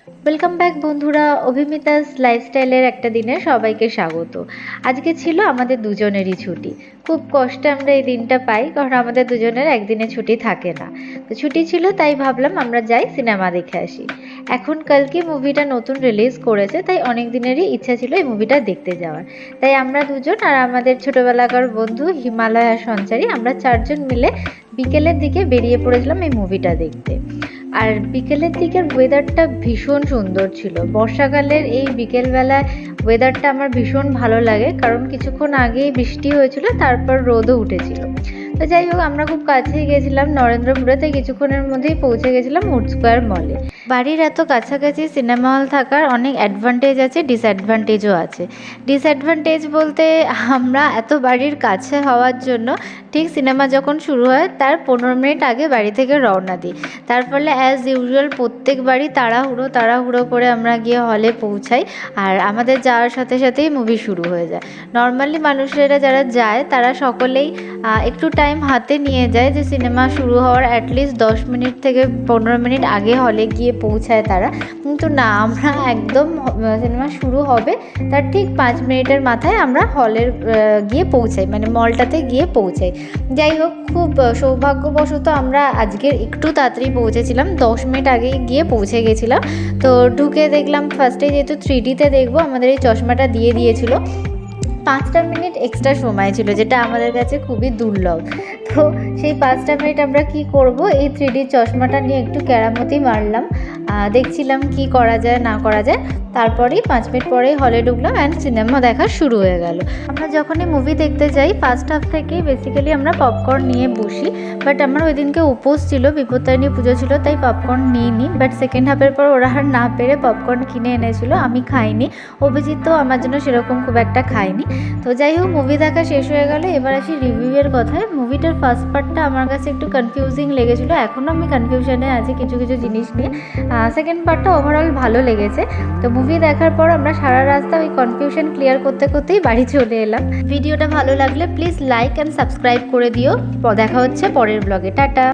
Welcome back বন্ধুরা, অভিমিতাস লাইফস্টাইলের একটা দিনে সবাইকে স্বাগত। আজকে ছিল আমাদের দুজনেরই ছুটি। খুব কষ্টে আমরা এই দিনটা পাই, কারণ আমাদের দুজনের একদিনে ছুটি থাকে না। তো ছুটি ছিল, তাই ভাবলাম আমরা যাই সিনেমা দেখে আসি। এখন কালকে মুভিটা নতুন রিলিজ করেছে, তাই অনেক দিনেরই ইচ্ছা ছিল এই মুভিটা দেখতে যাওয়ার। তাই আমরা দুজন আর আমাদের ছোটবেলাকার বন্ধু হিমালয় আর সঞ্চারী, আমরা চারজন মিলে বিকেলের দিকে বেরিয়ে পড়েছিলাম এই মুভিটা দেখতে। আর বিকেলের দিকের ওয়েদারটা ভীষণ সুন্দর ছিল। বর্ষাকালের এই বিকেলবেলায় ওয়েদারটা আমার ভীষণ ভালো লাগে, কারণ কিছুক্ষণ আগেই বৃষ্টি হয়েছিল, তারপর রোদও উঠেছিল। তো যাই হোক, আমরা খুব কাছেই গেছিলাম নরেন্দ্রপুরে, তাই কিছুক্ষণের মধ্যেই পৌঁছে গেছিলাম উড স্কোয়ার মলে। বাড়ির এত কাছাকাছি সিনেমা হল থাকার অনেক অ্যাডভান্টেজ আছে, ডিসঅ্যাডভান্টেজও আছে। ডিসঅ্যাডভান্টেজ বলতে, আমরা এত বাড়ির কাছে হওয়ার জন্য ঠিক সিনেমা যখন শুরু হয় তার 15 মিনিট আগে বাড়ি থেকে রওনা দিই। তার ফলে অ্যাজ ইউজুয়াল প্রত্যেকবারই তাড়াহুড়ো করে আমরা গিয়ে হলে পৌঁছাই, আর আমাদের যাওয়ার সাথে সাথেই মুভি শুরু হয়ে যায়। নর্মালি মানুষেরা যারা যায় তারা সকলেই একটু টাইম হাতে নিয়ে যায়, যে সিনেমা শুরু হওয়ার অ্যাটলিস্ট 10 মিনিট থেকে 15 মিনিট আগে হলে গিয়ে পৌঁছায় তারা। কিন্তু না, আমরা একদম সিনেমা শুরু হবে তার ঠিক 5 মিনিটের মাথায় আমরা হলের গিয়ে পৌঁছাই, মানে মলটাতে গিয়ে পৌঁছাই। যাই হোক, খুব সৌভাগ্যবশত আমরা আজকের একটু তাড়াতাড়ি পৌঁছেছিলাম, 10 মিনিট আগেই গিয়ে পৌঁছে গেছিলাম। তো ঢুকে দেখলাম ফার্স্টে, যেহেতু 3Dতে দেখবো, আমাদের এই চশমাটা দিয়ে দিয়েছিল। 5টা মিনিট এক্সট্রা সময় ছিল, যেটা আমাদের কাছে খুবই দুর্লভ। তো সেই 5টা মিনিট আমরা কি করব, এই 3D চশমাটা নিয়ে একটু কেরামতি মারলাম, দেখছিলাম কি করা যায় না করা যায়। তারপরেই 5 মিনিট পরেই হলে ঢুকলাম অ্যান্ড সিনেমা দেখা শুরু হয়ে গেল। আমরা যখনই মুভি দেখতে যাই ফার্স্ট হাফ থেকেই বেসিক্যালি আমরা পপকর্ন নিয়ে বসি, বাট আমার ওই দিনকে উপোস ছিল, বিপত্তারিণী পুজো ছিল, তাই পপকর্ন নিইনি। বাট সেকেন্ড হাফের পর ওরা আর না পেরে পপকর্ন কিনে এনেছিল, আমি খাইনি। অভিজিৎও আমার জন্য সেরকম খুব একটা খাইনি। তো যাই হোক, মুভি দেখা শেষ হয়ে গেল। এবার আসি রিভিউয়ের কথায়। মুভিটার ফার্স্ট পার্টটা আমার কাছে একটু কনফিউজিং লেগেছিলো, এখনও আমি কনফিউশনে আছি কিছু কিছু জিনিস নিয়ে। সেকেন্ড পার্টটা ওভারঅল ভালো লেগেছে। তো মুভি দেখার পর আমরা সারা রাস্তা ওই কনফিউশন ক্লিয়ার করতে করতেই বাড়ি চলে এলাম। ভিডিওটা ভালো লাগলে প্লিজ লাইক অ্যান্ড সাবস্ক্রাইব করে দিও। দেখা হচ্ছে পরের ব্লগে। টাটা।